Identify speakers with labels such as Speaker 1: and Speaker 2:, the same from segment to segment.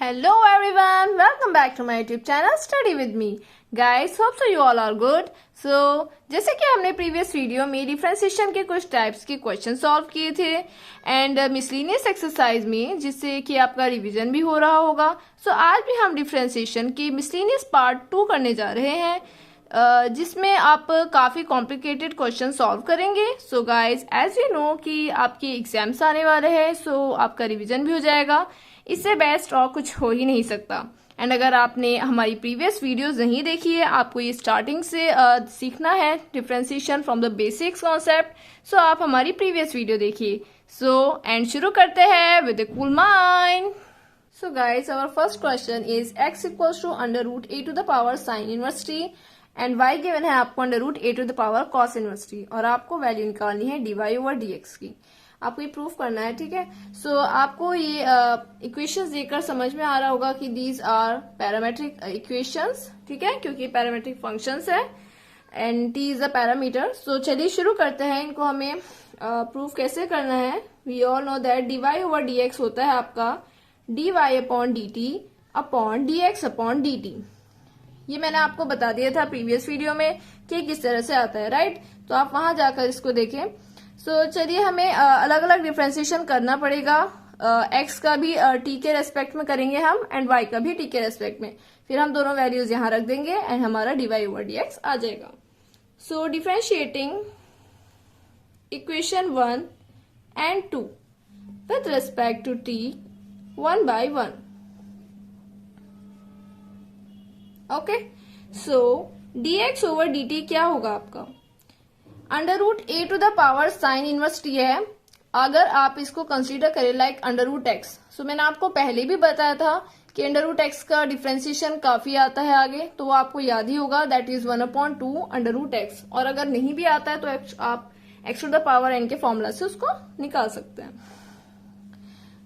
Speaker 1: Hello everyone, welcome back to my YouTube channel Study with me. Guys, hope so you all are good. So, जैसे कि हमने previous video में differentiation के कुछ types के question solve किए थे एंड मिसलिनियस एक्सरसाइज में, जिससे कि आपका रिवीजन भी हो रहा होगा. सो आज भी हम डिफरेंशिएशन के मिसलिनियस पार्ट 2 करने जा रहे हैं, जिसमें आप काफी कॉम्प्लिकेटेड क्वेश्चन सॉल्व करेंगे. So guys, as you know कि आपके एग्जाम्स आने वाले हैं, सो आपका रिवीजन भी हो जाएगा. इससे बेस्ट और कुछ हो ही नहीं सकता. एंड अगर आपने हमारी प्रीवियस वीडियोस नहीं देखी है, आपको ये स्टार्टिंग से सीखना है differentiation from the basics concept, so आप हमारी प्रीवियस वीडियो देखिए. सो एंड शुरू करते हैं with a cool mind. So guys, our first question is x equals to under root a to the power sine inverse t and y given है आपको under root a to the power cos inverse t, और आपको value निकालनी है dy over dx की. आपको ये proof करना है, ठीक है. सो आपको ये इक्वेशंस देखकर समझ में आ रहा होगा कि दीज आर पैरामेट्रिक इक्वेशंस, ठीक है, क्योंकि पैरामेट्रिक फंक्शंस है and t is a parameter. So चलिए शुरू करते हैं. इनको हमें प्रूफ कैसे करना है. We all know that dy over dx होता है आपका dy upon dt upon dx upon dt. ये मैंने आपको बता दिया था प्रीवियस वीडियो में कि किस तरह से आता है, राइट. तो आप वहां जाकर इसको देखें. सो चलिए हमें अलग अलग डिफरेंशिएशन करना पड़ेगा. x का भी t के रेस्पेक्ट में करेंगे हम एंड y का भी t के रेस्पेक्ट में. फिर हम दोनों वैल्यूज यहाँ रख देंगे एंड हमारा dy ओवर dx आ जाएगा. So differentiating equation 1 and 2 with respect to t 1 by 1. Okay, so dx over dt क्या होगा आपका under root a to the power sine inverse t है. अगर आप इसको कंसीडर करें like under root X, so मैंने आपको पहले भी बताया था कि अंडर रूट एक्स का डिफरेंशिएशन काफी आता है आगे, तो वो आपको याद ही होगा, that is 1/2 under root X. और अगर नहीं भी आता है तो आप X to the power n के फॉर्मूला से उसको निकाल सकते हैं.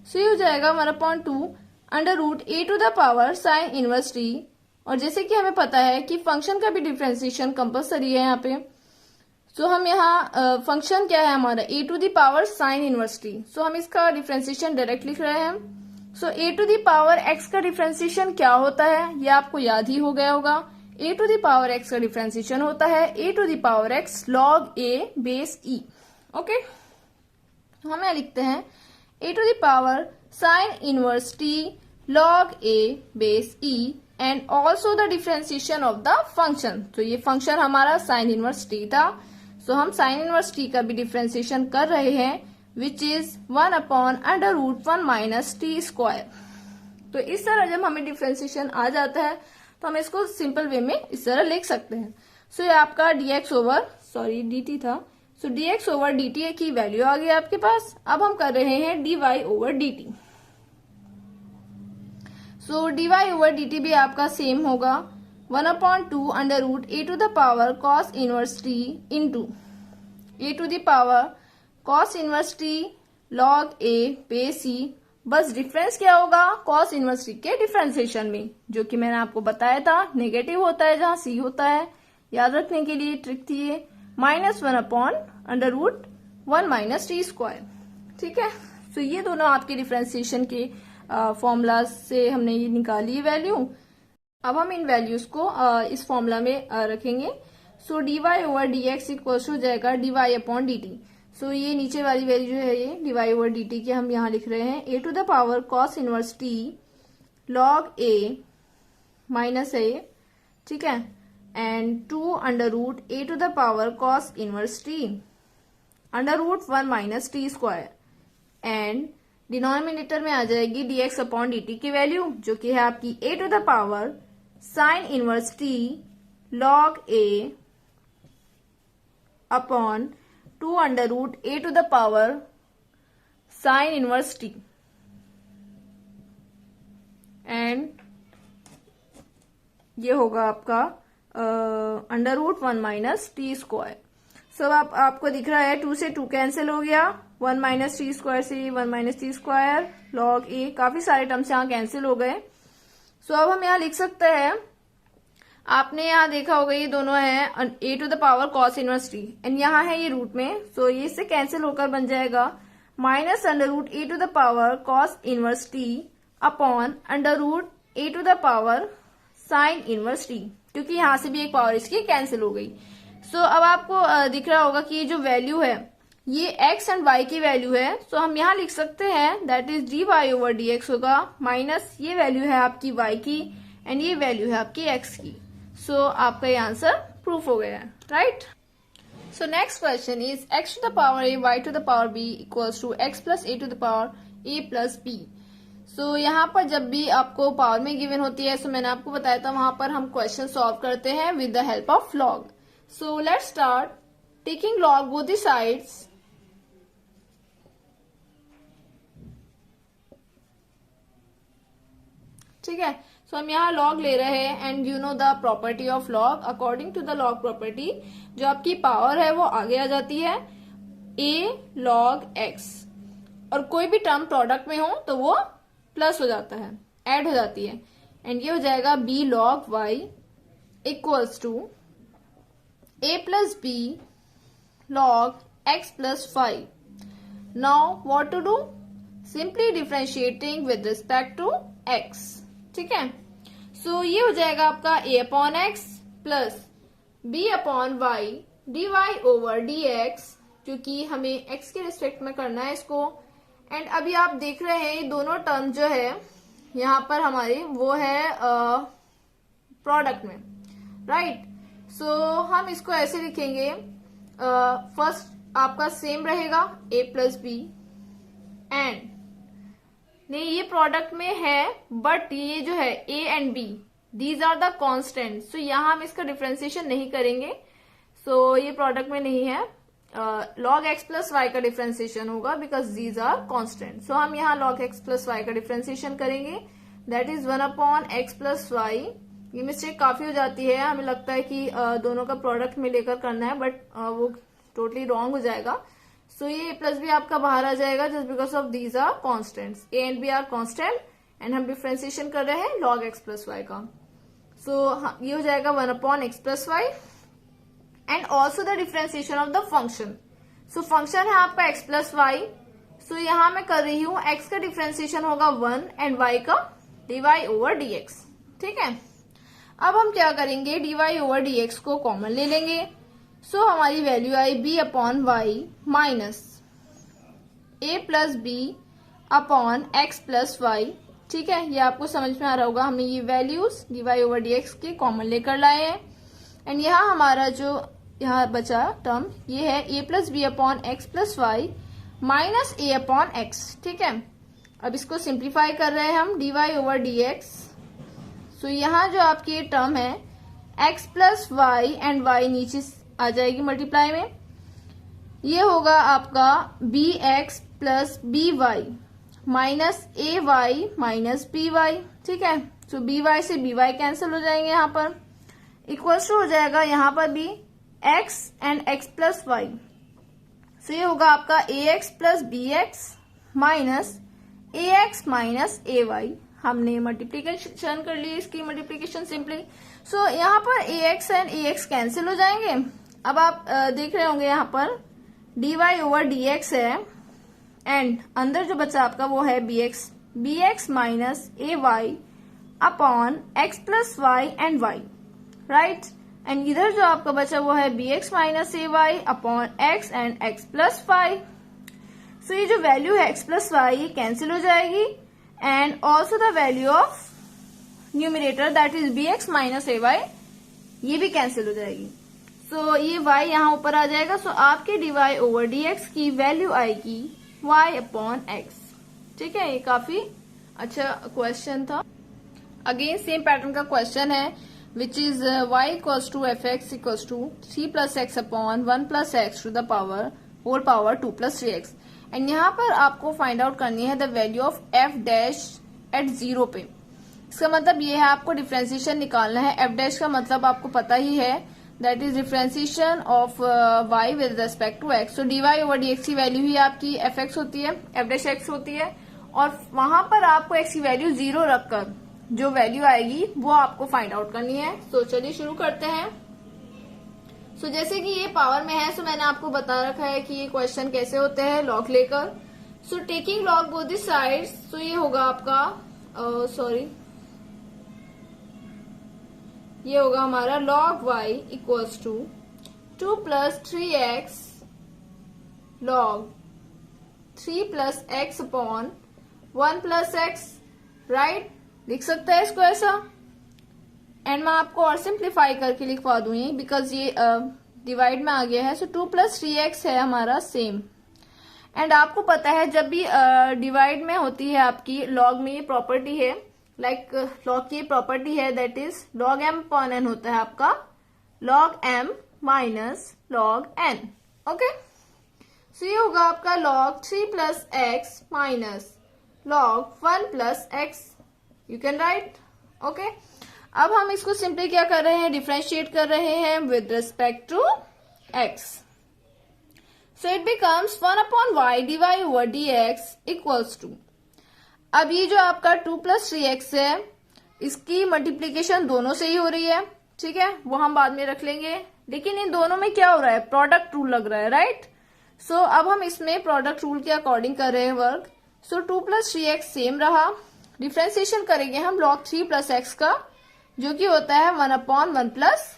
Speaker 1: सो ये हो जाएगा 1/2 under root a to the power sine inverse t. और जैसे कि हमें पता है कि फंक्शन का भी डिफरेंशिएशन कंपल्सरी है यहाँ पे, सो हम यहाँ फंक्शन क्या है हमारा a to the power sine inverse t. So हम इसका डिफरेंशिएशन डायरेक्ट लिख रहे हैं. So a to the power x का डिफरेंशिएशन क्या होता है ये आपको याद ही हो गया होगा. a to the power x का डिफरेंशिएशन होता है a to the power x log a base e. Okay, हम यहाँ लिखते हैं a to the power sine inverse t log a base e and also the differentiation of the function. तो ये function हमारा साइन इनवर्स t था. सो हम sign inverse t का भी डिफरेंशिएशन कर रहे हैं, which is 1/√1 minus T square. तो इस तरह जब हमें डिफरेंशिएशन आ जाता है तो हम इसको सिंपल वे में इस तरह लिख सकते हैं. सो ये आपका dx ओवर dt था. सो dx ओवर dt की वैल्यू आ गई आपके पास. अब हम कर रहे हैं dy over dt. So dy over dt भी आपका सेम होगा 1/2 under root a to the power cos inverse t into a to the power cos inverse t log a base e. बस डिफरेंस क्या होगा कॉस इनवर्स t के differentiation में, जो कि मैंने आपको बताया था नेगेटिव होता है जहां c होता है. याद रखने के लिए ट्रिक थी ये, -1/√1 माइनस टी स्क्वायर. ठीक है, तो ये दोनों आपके डिफरेंशिएशन के फॉर्मूला से हमने ये निकाली वैल्यू. अब हम इन वैल्यूज को इस फॉर्मूला में रखेंगे. सो dy ओवर dx इक्वल्स हो जाएगा dy अपॉन dt. सो ये नीचे वाली वैल्यू जो है ये dy ओवर dt की हम यहाँ लिख रहे हैं a to the power cos inverse t log a minus a, ठीक है, and 2 under root a to the power cos inverse t under root 1 minus T square. And denominator में आ जाएगी dx अपॉन dt की value, जो कि है आपकी a to the power sine inverse t log a upon 2 under root a to the power sine inverse t and ये होगा आपका under root 1 minus T square. सब आपको दिख रहा है 2 से 2 कैंसिल हो गया, 1 माइनस टी स्क्वायर से 1 minus T square log a, काफी सारे टर्म्स यहाँ कैंसिल हो गए. सो अब हम यहाँ लिख सकते हैं, आपने यहाँ देखा होगा ये दोनों है a to the power cos inverse t and यहाँ है ये रूट में. सो ये इससे कैंसिल होकर बन जाएगा -√a to the power cos inverse t upon under root A to the power sine inverse T, क्योंकि यहां से भी एक पावर इसकी कैंसिल हो गई। सो अब आपको दिख रहा होगा कि ये जो वैल्यू है ये x एंड y की वैल्यू है। सो हम यहाँ लिख सकते हैं that is D Y over D X होगा, माइनस ये वैल्यू है आपकी y की एंड ये वैल्यू है आपकी x की। सो आपका ये आंसर प्रूफ हो गया है, right. So next question is x to the power a y to the power b equals to x plus a to the power a plus b। सो यहाँ पर जब भी आपको पावर में गिवन होती है, सो मैंने आपको बताया था वहां पर हम क्वेश्चन सॉल्व करते हैं with the help of log. So let's start taking log both the sides. ठीक है, सो हम यहाँ लॉग ले रहे हैं and you know the property of log. According to the log property जो आपकी पावर है वो आगे आ जाती है a log x, और कोई भी टर्म प्रोडक्ट में हो तो वो प्लस हो जाता है, ऐड हो जाती है, एंड ये हो जाएगा b log y equals to a plus b log x plus 5। Now what to do, simply differentiating with respect to x। ठीक है, सो ये हो जाएगा आपका a upon X plus b upon Y D Y over D X, क्योंकि हमें x के respect में करना है इसको। एंड अभी आप देख रहे हैं ये दोनों टर्म जो है यहाँ पर हमारे वो है प्रोडक्ट में, राइट। सो हम इसको ऐसे लिखेंगे, फर्स्ट आपका सेम रहेगा a प्लस बी, एंड नहीं ये प्रोडक्ट में है बट ये जो है a and b these are the constant. So यहाँ हम इसका डिफरेंशिएशन नहीं करेंगे, सो ये प्रोडक्ट में नहीं है। log x प्लस वाई का डिफरेंशिएशन होगा बिकॉज दीज आर कांस्टेंट। सो हम यहाँ log x प्लस वाई का डिफरेंशिएशन करेंगे, that is 1 upon X plus Y. ये मिस्टेक काफी हो जाती है, हमें लगता है कि दोनों का प्रोडक्ट में लेकर करना है, बट वो टोटली रॉन्ग हो जाएगा। सो ये प्लस भी आपका बाहर आ जाएगा just because of these are constants, A and B are constant, and हम डिफरेंशिएशन कर रहे हैं log x प्लस वाई का। सो ये हो जाएगा 1 upon X plus Y, and also the differentiation of the function. So function है आपका x प्लस वाई, सो यहाँ मैं कर रही हूँ x का डिफरेंशिएशन होगा 1 एंड y का dy ओवर dx। ठीक है, अब हम क्या करेंगे, dy ओवर dx को कॉमन ले लेंगे। सो हमारी वैल्यू आई b upon Y minus a plus B upon X plus Y. ठीक है, ये आपको समझ में आ रहा होगा, हमने ये वैल्यूज dy ओवर dx के कॉमन लेकर लाए हैं। एंड यहाँ हमारा जो यहाँ बचा टर्म ये है a plus B upon X plus Y minus a upon X. ठीक है, अब इसको सिंप्लीफाई कर रहे हैं हम dy ओवर dx। सो यहाँ जो आपकी ये टर्म है x plus Y and y नीचे आ जाएगी मल्टीप्लाई में, ये होगा आपका B X plus B Y minus A Y minus B Y. ठीक है, सो बी वाई से बी वाई कैंसिल हो जाएंगे यहाँ पर, इक्वल्स टू हो जाएगा यहाँ पर भी x एंड x प्लस वाई। सो ये होगा आपका A X plus B X minus A X minus A Y. हमने मल्टीप्लीकेशन कर ली इसकी मल्टीप्लीकेशन सिंपली। सो यहाँ पर A X and A X cancel हो जाएंगे। अब आप देख रहे होंगे यहाँ पर dy ओवर dx है, एंड अंदर जो बचा आपका वो है bx minus A Y upon X plus Y and Y, right. And इधर जो आपका बचा वो है bx minus A Y upon X and X plus Y. So ये जो वैल्यू है x प्लस वाई ये कैंसिल हो जाएगी, and also the value of numerator that is bx minus A Y ये भी कैंसिल हो जाएगी। सो ये y यहाँ ऊपर आ जाएगा। सो आपके dy ओवर dx की वैल्यू आएगी y अपॉन x। ठीक है, ये काफी अच्छा क्वेश्चन था। अगेन सेम पैटर्न का क्वेश्चन है which is y equals to F X equals to 3 plus X upon 1 plus X to the power whole power 2 plus 3x। And यहाँ पर आपको फाइंड आउट करनी है the value of f dash at 0 पे। इसका मतलब ये है आपको डिफरेंशिएशन निकालना है। f डैश का मतलब आपको पता ही है, that is differentiation of y with respect to x। So dy over dx की वैल्यू ही आपकी एफ एक्स होती है, f डैश x होती है, और वहां पर आपको x की वैल्यू 0 रखकर जो वैल्यू आएगी वो आपको फाइंड आउट करनी है। तो चलिए शुरू करते हैं। सो जैसे कि ये पावर में है, सो मैंने आपको बता रखा है कि ये क्वेश्चन कैसे होते हैं लॉग लेकर। So taking log both the sides, so ये होगा आपका सॉरी, ये होगा हमारा log y equals to 2 plus 3x log 3 plus X upon 1 plus X, right, लिख सकते हैं इसको ऐसा। एंड मैं आपको और सिंप्लीफाई करके लिखवा दूं ये, बिकॉज ये डिवाइड में आ गया है। सो 2 प्लस 3x है हमारा सेम। एंड आपको पता है जब भी डिवाइड में होती है आपकी, लॉग में ये प्रॉपर्टी है, लाइक लॉग की प्रॉपर्टी है, that is log m upon n होता है आपका log m minus log n। Okay, so ये होगा आपका log 3 plus X minus log 1 plus X, you can write. Okay, अब हम इसको सिंपली क्या कर रहे हैं, डिफरेंशिएट कर रहे हैं with respect to x। So it becomes 1 upon y dy over dx equals to, अब ये जो आपका 2 प्लस 3x है, इसकी मल्टीप्लीकेशन दोनों से ही हो रही है, ठीक है, वो हम बाद में रख लेंगे। लेकिन इन दोनों में क्या हो रहा है, प्रोडक्ट रूल लग रहा है, राइट। सो अब हम इसमें प्रोडक्ट रूल के अकॉर्डिंग कर रहे हैं वर्क। सो 2 प्लस 3x सेम रहा, डिफ्रेंसिएशन करेंगे हम log 3 प्लस एक्स का, जो कि होता है 1 अपॉन 1 प्लस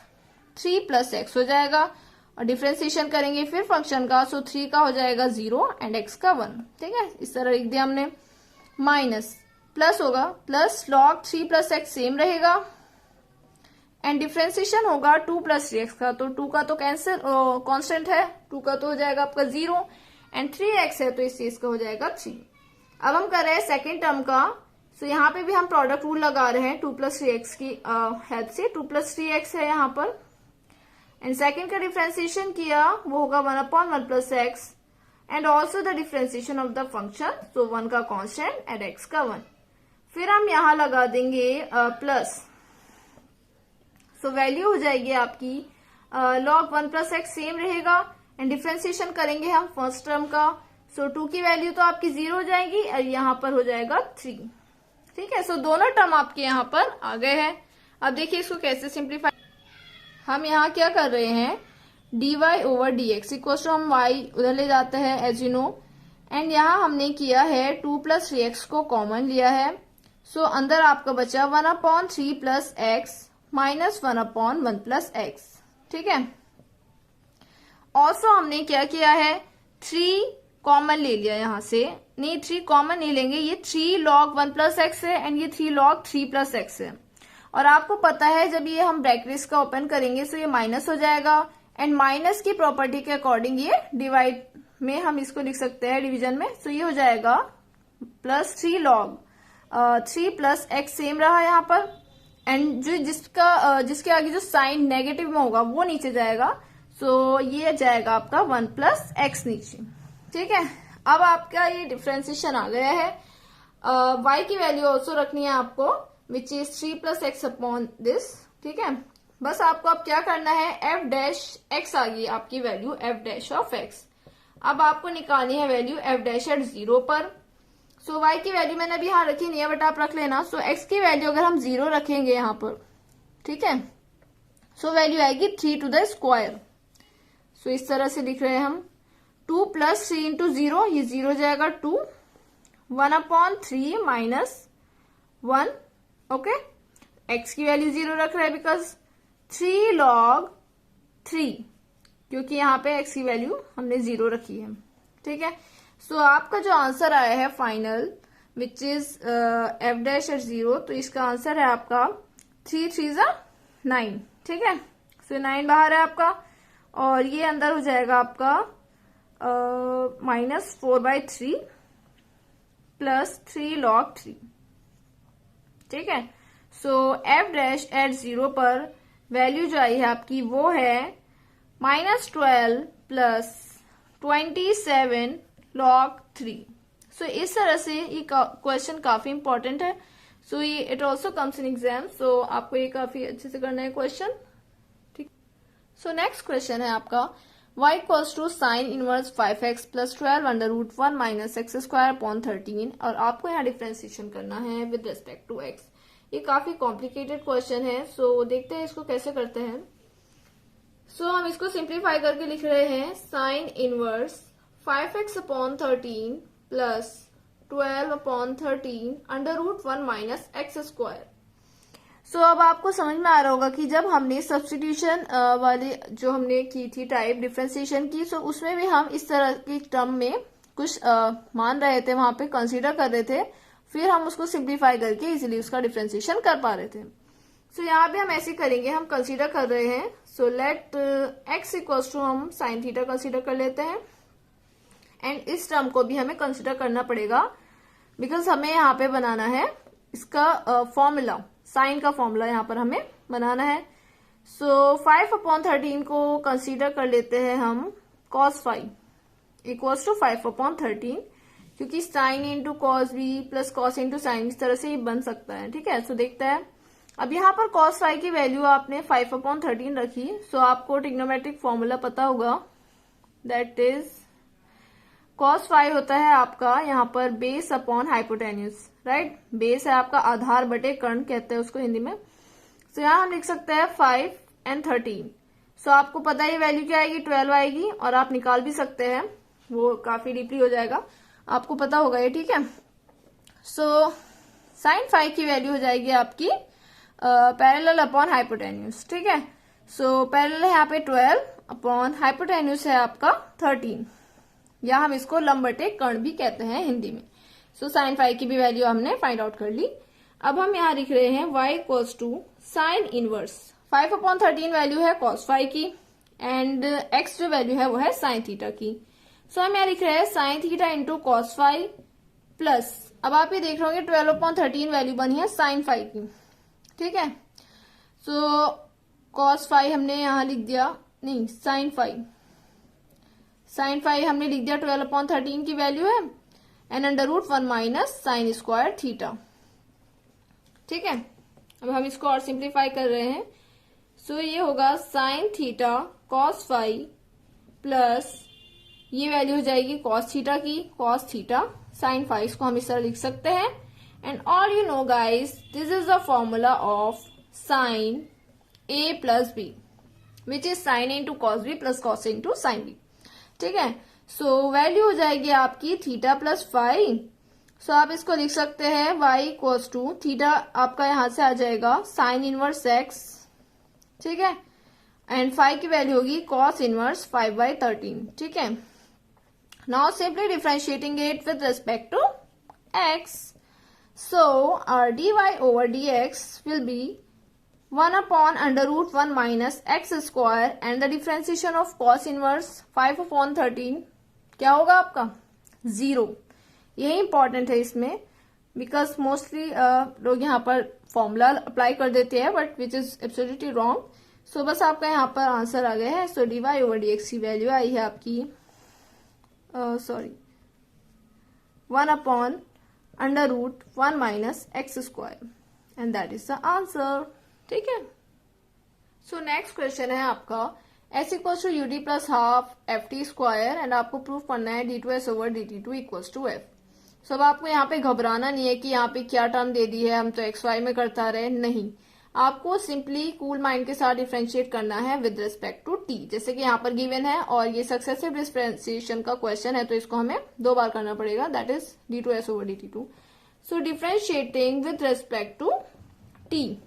Speaker 1: 3 प्लस एक्स हो जाएगा, और डिफ्रेंसिएशन करेंगे फिर फंक्शन का। सो 3 का हो जाएगा 0 एंड x का 1, ठीक है, इस तरह लिख दिया हमने। माइनस प्लस होगा, plus log 3 plus x same रहेगा, एंड डिफ्रेंसिएशन होगा 2 प्लस 3x का, तो 2 का तो कैंसिल कांस्टेंट है, 2 का तो हो जाएगा आपका 0, एंड 3x है तो इस चीज का हो जाएगा 3। अब हम कर रहे हैं सेकेंड टर्म का। सो यहाँ पे भी हम प्रोडक्ट रूल लगा रहे हैं 2 प्लस 3x की हेल्प से। 2 प्लस 3x है यहाँ पर, एंड सेकेंड का डिफ्रेंसिएशन किया, वो होगा 1 upon 1 plus X, and also the differentiation of the function, so 1 का कांस्टेंट एंड x का 1। फिर हम यहाँ लगा देंगे प्लस, सो वैल्यू हो जाएगी आपकी log 1 प्लस एक्स सेम रहेगा, एंड डिफ्रेंसिएशन करेंगे हम फर्स्ट टर्म का। सो 2 की वैल्यू तो आपकी 0 हो जाएगी, और यहाँ पर हो जाएगा 3, ठीक है। सो दोनों टर्म आपके यहाँ पर आ गए हैं। अब देखिए इसको कैसे सिंप्लीफाई, हम यहाँ क्या कर रहे हैं, dy over dx equal to, हम y उधर ले जाते हैं एज यू नो, एंड यहाँ हमने किया है 2 प्लस 3x को कॉमन लिया है। सो अंदर आपका बचा 1 upon 3 plus X minus 1 upon 1 plus x, ठीक है। ऑल्सो हमने क्या किया है, 3 कॉमन ले लिया यहाँ से, नहीं 3 कॉमन नहीं लेंगे, ये 3 log 1 प्लस एक्स है, एंड ये 3 log 3 प्लस एक्स है। और आपको पता है जब ये हम ब्रैकेट्स का ओपन करेंगे तो ये माइनस हो जाएगा, एंड माइनस की प्रॉपर्टी के अकॉर्डिंग ये डिवाइड में हम इसको लिख सकते हैं डिवीजन में। सो ये हो जाएगा plus 3 log 3 plus x same रहा यहाँ पर, एंड जो जिसके आगे जो साइन नेगेटिव में होगा वो नीचे जाएगा। सो ये जाएगा आपका 1 प्लस एक्स नीचे, ठीक है। अब आपका ये डिफ्रेंसिएशन आ गया है। y की वैल्यू ऑल्सो रखनी है आपको, which is 3 plus X upon this, ठीक है। बस आपको अब क्या करना है, f डैश x आ गई आपकी value f dash of x। अब आपको निकालनी है वैल्यू f डैश एट 0 पर। सो y की वैल्यू मैंने अभी यहाँ रखी नहीं है, बट आप रख लेना। सो x की वैल्यू अगर हम 0 रखेंगे यहाँ पर, ठीक है, सो वैल्यू आएगी 3 टू द स्क्वायर। सो इस तरह से लिख रहे हैं हम, 2 प्लस 3 इंटू 0, ये 0 जाएगा 2, 1 अपॉन 3 माइनस 1, ओके। x की वैल्यू 0 रख रहे हैं बिकॉज 3 log 3, क्योंकि यहाँ पे x की वैल्यू हमने 0 रखी है, ठीक है। सो आपका जो आंसर आया है final, which is f dash at 0, तो इसका आंसर है आपका 3 3 9, ठीक है। सो 9 बाहर है आपका, और ये अंदर हो जाएगा आपका माइनस 4/3 प्लस 3 log 3, ठीक है। सो f डैश एट 0 पर वैल्यू जो आई है आपकी वो है माइनस 12 प्लस 27 log 3। सो इस तरह से ये क्वेश्चन काफी इंपॉर्टेंट है। सो ये it also comes in exam, so आपको ये काफी अच्छे से करना है क्वेश्चन, ठीक। सो नेक्स्ट क्वेश्चन है आपका, y equals to sine inverse 5x plus 12 under root 1 minus x square upon 13, और आपको यहाँ डिफ्रेंसिएशन करना है विद रिस्पेक्ट टू x। ये काफी कॉम्प्लिकेटेड क्वेश्चन है, सो देखते हैं इसको कैसे करते हैं। सो हम इसको सिंप्लीफाई करके लिख रहे हैं, sine inverse 5x upon 13 plus 12/13 √1 minus x square. So अब आपको समझ में आ रहा होगा कि जब हमने सब्सटीट्यूशन वाली जो हमने की थी टाइप डिफरेंशिएशन की, सो उसमें भी हम इस तरह की टर्म में कुछ मान रहे थे, वहां पे कंसीडर कर रहे थे, फिर हम उसको सिंप्लीफाई करके इजीली उसका डिफरेंशिएशन कर पा रहे थे। सो यहाँ पे हम ऐसे करेंगे, हम कंसीडर कर रहे हैं। So let X equals to हम साइन थीटा कंसीडर कर लेते हैं, एंड इस टर्म को भी हमें कंसीडर करना पड़ेगा बिकॉज हमें यहाँ पे बनाना है इसका फॉर्मूला, साइन का फॉर्मूला यहाँ पर हमें बनाना है। सो 5/13 को कंसीडर कर लेते हैं हम cos 5 इक्वल्स टू 5/13, क्योंकि sine into cos B plus cos into sine इस तरह से ये बन सकता है। ठीक है, सो देखते हैं। अब यहाँ पर cos 5 की वैल्यू आपने 5/13 रखी, सो आपको ट्रिग्नोमेट्रिक फॉर्मूला पता होगा, दैट इज cos 5 होता है आपका यहाँ पर base upon hypotenuse, right. Base है आपका आधार बटे कर्ण कहते हैं उसको हिंदी में। सो यहाँ हम लिख सकते हैं 5 and 13। सो आपको पता है वैल्यू क्या आएगी, 12 आएगी, और आप निकाल भी सकते हैं, वो काफी डीपली हो जाएगा, आपको पता होगा ये। ठीक है, सो साइन 5 की वैल्यू हो जाएगी आपकी पैरेलल अपॉन हाइपोटेन्यूज। ठीक है, सो पैरेलल है यहाँ पे 12 अपॉन हाइपोटेन्यूज है आपका 13, या हम इसको लंब बटे कर्ण भी कहते हैं हिंदी में। सो साइन 5 की भी वैल्यू हमने फाइंड आउट कर ली। अब हम यहाँ लिख रहे हैं y equals to sine inverse 5/13 value है cos 5 की, एंड x जो वैल्यू है वो है साइन थीटा की। सो हम यहाँ लिख रहे हैं sine theta into cos 5 plus, अब आप ये देख रहे होंगे 12/13 वैल्यू बनी है साइन 5 की। ठीक है, सो cos 5 हमने यहाँ लिख दिया, नहीं साइन 5 हमने लिख दिया 12/13 की वैल्यू है, and √1 minus sine square theta. ठीक है, अब हम इसको और सिंप्लीफाई कर रहे हैं। सो ये होगा साइन थीटा cos 5 प्लस ये वैल्यू हो जाएगी cos थीटा की, cos थीटा साइन 5, इसको हम इस तरह लिख सकते हैं। And all you know guys, this is the formula of sine a plus b which is sine into cos B plus cos into sine B. ठीक है, सो वैल्यू हो जाएगी आपकी थीटा प्लस 5। सो आप इसको लिख सकते हैं y इक्वल्स टू थीटा आपका यहां से आ जाएगा साइन इनवर्स x। ठीक है, एंड 5 की वैल्यू होगी cos इनवर्स 5/13। ठीक है, now simply differentiating it with respect to x, so our dy over dx will be 1/, √1 minus x square, and the differentiation of cos inverse 5/13 क्या होगा आपका 0। यही इंपॉर्टेंट है इसमें, बिकॉज मोस्टली लोग यहाँ पर फॉर्मूला अप्लाई कर देते हैं, but which is absolutely wrong. So बस आपका यहाँ पर आंसर आ गया है। सो dy over dx की वैल्यू आई है आपकी 1/, √1 minus x square, and that is the answer. ठीक है, सो नेक्स्ट क्वेश्चन है आपका s equals to U D plus half F T square, and आपको प्रूफ करना है d2s over dt2 equals to f। सो अब आपको यहाँ पे घबराना नहीं है कि यहाँ पे क्या टर्म दे दी है, हम तो एक्स वाई में करता रहे, नहीं, आपको सिंपली कूल माइंड के साथ डिफरेंशिएट करना है विद रिस्पेक्ट टू टी, जैसे कि यहाँ पर गिवन है, और ये सक्सेसिव डिफरेंशिएशन का क्वेश्चन है, तो इसको हमें 2 बार करना पड़ेगा, that is d2s over dt2। So differentiating with respect to T,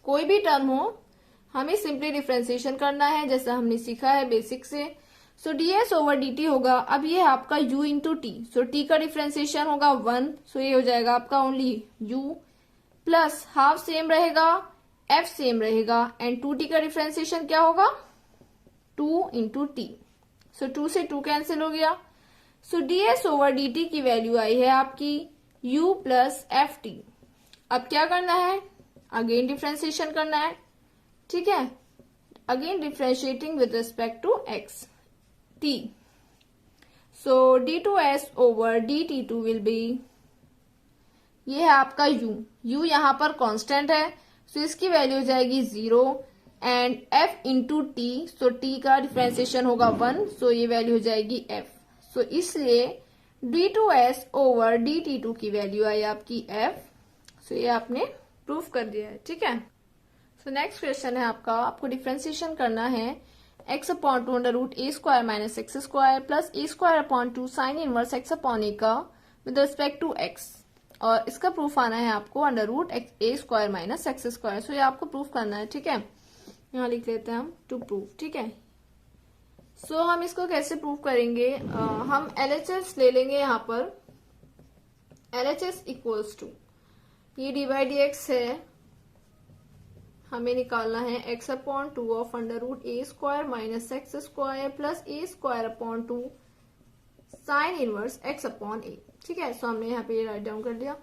Speaker 1: कोई भी टर्म हो हमें सिंपली डिफरेंशिएशन करना है, जैसा हमने सीखा है बेसिक से। सो ds ओवर dt होगा, अब ये है आपका u इंटू टी, सो t का डिफरेंशिएशन होगा 1, सो ये हो जाएगा आपका only u plus half same रहेगा, f सेम रहेगा, एंड 2t का डिफरेंशिएशन क्या होगा 2 इंटू टी, सो 2 से 2 कैंसिल हो गया। सो ds ओवर dt की वैल्यू आई है आपकी u प्लस एफ टी। अब क्या करना है, अगेन डिफरेंशिएशन करना है। ठीक है, again differentiating with respect to x t, सो d2s over dt2 will be, ये है आपका u यहाँ पर कांस्टेंट है, सो इसकी वैल्यू हो जाएगी 0, and f into T, so t का डिफरेंशिएशन होगा 1, सो ये वैल्यू हो जाएगी f। सो इसलिए d2s ओवर dt2 की वैल्यू आई आपकी f। सो ये आपने प्रूफ कर दिया है। ठीक है, सो नेक्स्ट क्वेश्चन है आपका, आपको डिफरेंशिएशन करना है x/2 √a² minus x square plus a² upon 2 sine inverse x/a का विद रिस्पेक्ट टू एक्स, और इसका प्रूफ आना है आपको अंडर रूट ए स्क्वायर माइनस एक्स स्क्वायर। सो ये आपको प्रूफ करना है, ठीक है। यहाँ लिख लेते हैं हम टू प्रूफ, ठीक है। सो हम इसको कैसे प्रूफ करेंगे, हम LHS ले लेंगे। यहाँ पर LHS इक्वल्स टू ये dy/dx है, हमें निकालना है x upon 2 of under root A square minus x square plus a square upon 2 sine inverse x upon a, ठीक है। सो हमने यहाँ पे राइट डाउन कर दिया।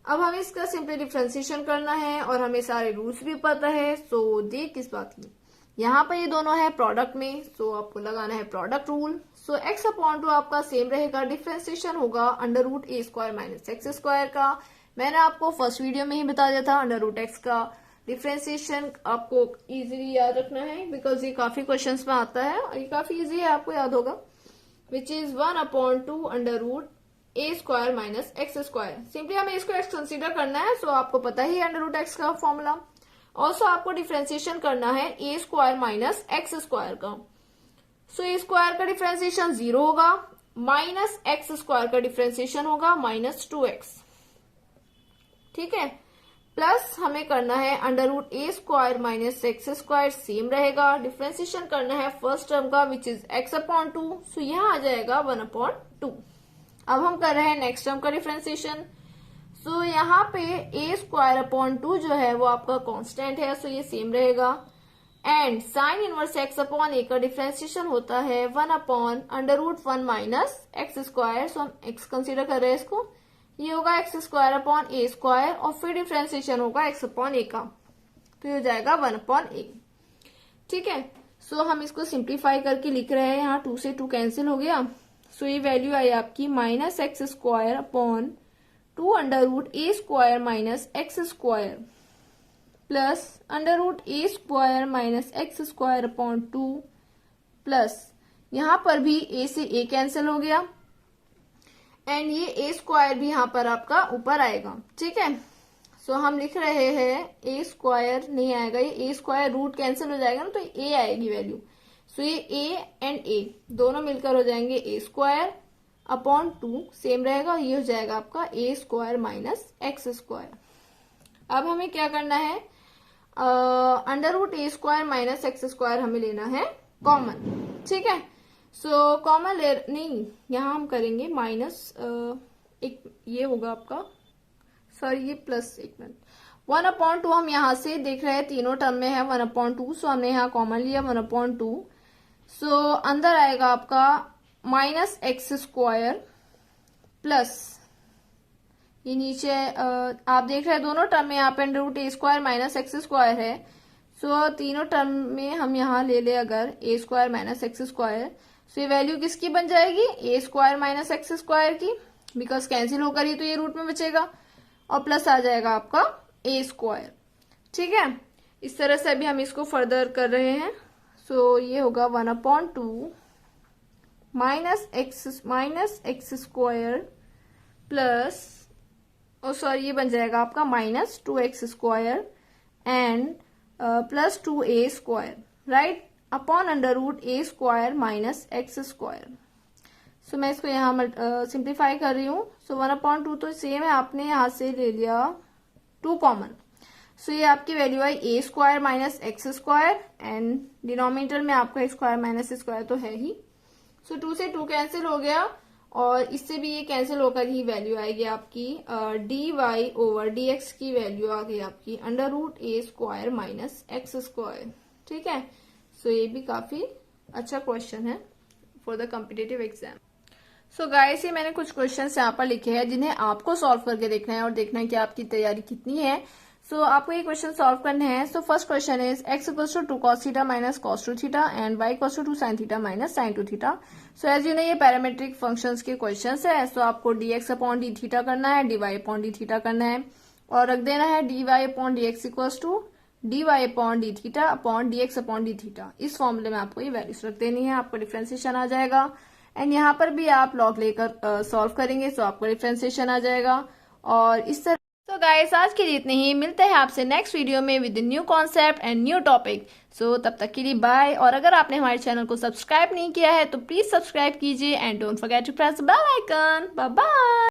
Speaker 1: अब हमें इसका सिंपली डिफरेंशिएशन करना है और हमें सारे रूल्स भी पता है। सो देख किस बात की, यहाँ पर ये दोनों है प्रोडक्ट में, सो आपको लगाना है प्रोडक्ट रूल। सो x अपॉन 2 आपका सेम रहेगा, डिफरेंशिएशन होगा अंडर रूट ए स्क्वायर माइनस एक्स स्क्वायर का। मैंने आपको फर्स्ट वीडियो में ही बता दिया था अंडर रूट एक्स का डिफरेंशिएशन आपको इजीली याद रखना है, बिकॉज ये काफी क्वेश्चंस में आता है और ये काफी इजी है, आपको याद होगा, which is 1 upon 2 under root A square minus x square. Simply हमें इसको एक्स कंसीडर करना है, सो आपको पता ही है अंडर रूट एक्स का फॉर्मूला। ऑल्सो आपको डिफरेंशिएशन करना है a square minus x square का। सो ए स्क्वायर का डिफरेंशिएशन 0 होगा, माइनस एक्स स्क्वायर का डिफरेंशिएशन होगा माइनस 2x, ठीक है। प्लस हमें करना है अंडर रूट ए square minus x square, same रहेगा। डिफरेंशिएशन करना है फर्स्ट टर्म का which is x upon 2, so यहाँ आ जाएगा 1 अपॉन 2। अब हम कर रहे हैं नेक्स्ट टर्म का डिफरेंशिएशन। सो यहाँ पे ए स्क्वायर अपॉन 2 जो है वो आपका कांस्टेंट है, सो ये सेम रहेगा। And sine inverse x upon a का डिफरेंशिएशन होता है 1 upon under root 1 minus x square. So हम x कंसीडर कर रहे हैं इसको, ये होगा x square upon a square और फिर डिफरेंशिएशन होगा x अपॉन ए का, तो ये हो जाएगा 1 अपॉन ए, ठीक है। सो हम इसको सिंप्लीफाई करके लिख रहे हैं, यहाँ 2 से 2 कैंसिल हो गया। सो ये वैल्यू आई आपकी minus x square upon 2 under root ए square minus x square plus under root ए square minus x square upon 2 plus यहाँ पर भी a से a कैंसिल हो गया एंड ये ए स्क्वायर भी यहाँ पर आपका ऊपर आएगा, ठीक है। सो हम लिख रहे हैं ए स्क्वायर नहीं आएगा, ये ए स्क्वायर रूट कैंसिल हो जाएगा ना, तो ए आएगी वैल्यू। सो ये ए एंड ए दोनों मिलकर हो जाएंगे ए स्क्वायर अपॉन 2, सेम रहेगा, ये हो जाएगा आपका ए स्क्वायर माइनस एक्स स्क्वायर। अब हमें क्या करना है, अंडर रूट ए स्क्वायर माइनस एक्स स्क्वायर हमें लेना है कॉमन, ठीक है। सो कॉमन ले नहीं, यहाँ हम करेंगे माइनस एक, ये होगा आपका, सॉरी ये प्लस, एक मिनट, 1 अपॉन 2 हम यहाँ से देख रहे हैं तीनों टर्म में है 1 अपॉन 2, सो हमने यहाँ कॉमन लिया 1 अपॉन 2। सो अंदर आएगा आपका माइनस एक्स स्क्वायर प्लस ये नीचे आप देख रहे हैं दोनों टर्म में यहाँ पे अंडर रूट ए स्क्वायर माइनस एक्स स्क्वायर है। सो तीनों टर्म में हम यहाँ ले ले अगर ए स्क्वायर माइनस एक्स स्क्वायर, सो ये वैल्यू किसकी बन जाएगी, ए स्क्वायर माइनस एक्स स्क्वायर की, बिकॉज कैंसिल होकर ही तो ये रूट में बचेगा, और प्लस आ जाएगा आपका ए स्क्वायर, ठीक है। इस तरह से अभी हम इसको फर्दर कर रहे हैं। सो ये होगा 1 upon 2 minus x square plus, oh sorry ये बन जाएगा आपका minus 2x square and plus 2a square, right, upon under root A square minus x square. So मैं इसको यहाँ सिंप्लीफाई कर रही हूँ। सो 1 अपॉन 2 तो सेम है, आपने यहाँ से ले लिया 2 कॉमन, सो ये आपकी value I A square minus x square and denominator में आपका स्क्वायर माइनस स्क्वायर तो है ही। सो 2 से 2 कैंसिल हो गया और इससे भी ये कैंसिल होकर ही वैल्यू आएगी आपकी d Y over D x की वैल्यू आ गई आपकी अंडर रूट ए स्क्वायर माइनस एक्स स्क्वायर, ठीक है। सो ये भी काफी अच्छा क्वेश्चन है for the competitive exam. So guys ये मैंने कुछ क्वेश्चंस यहाँ पर लिखे हैं जिन्हें आपको सॉल्व करके देखना है और देखना है कि आपकी तैयारी कितनी है। सो आपको ये क्वेश्चन सॉल्व करने हैं। So first question is x equals to 2 cos theta minus cos 2 theta and y equals to 2 sin theta minus sin 2 theta. So as you know ये पैरामेट्रिक फंक्शंस के क्वेश्चंस है। सो आपको dx अपॉन डी थीटा करना है, dy upon d theta करना है और रख देना है dy upon dx equals to dy upon d theta upon dx upon d theta. इस फॉर्मूले में आपको ये वैल्यूज रख देनी है, आपको डिफरेंशिएशन आ जाएगा एंड यहाँ पर भी आप लॉग लेकर सॉल्व करेंगे सो आपको डिफरेंशिएशन आ जाएगा। और इस तरह तो गाइस आज के लिए इतने ही, मिलते हैं आपसे नेक्स्ट वीडियो में with new concept and new topic. So तब तक के लिए बाय। और अगर आपने हमारे चैनल को सब्सक्राइब नहीं किया है तो प्लीज सब्सक्राइब कीजिए and don't forget to press the bell icon. Bye bye.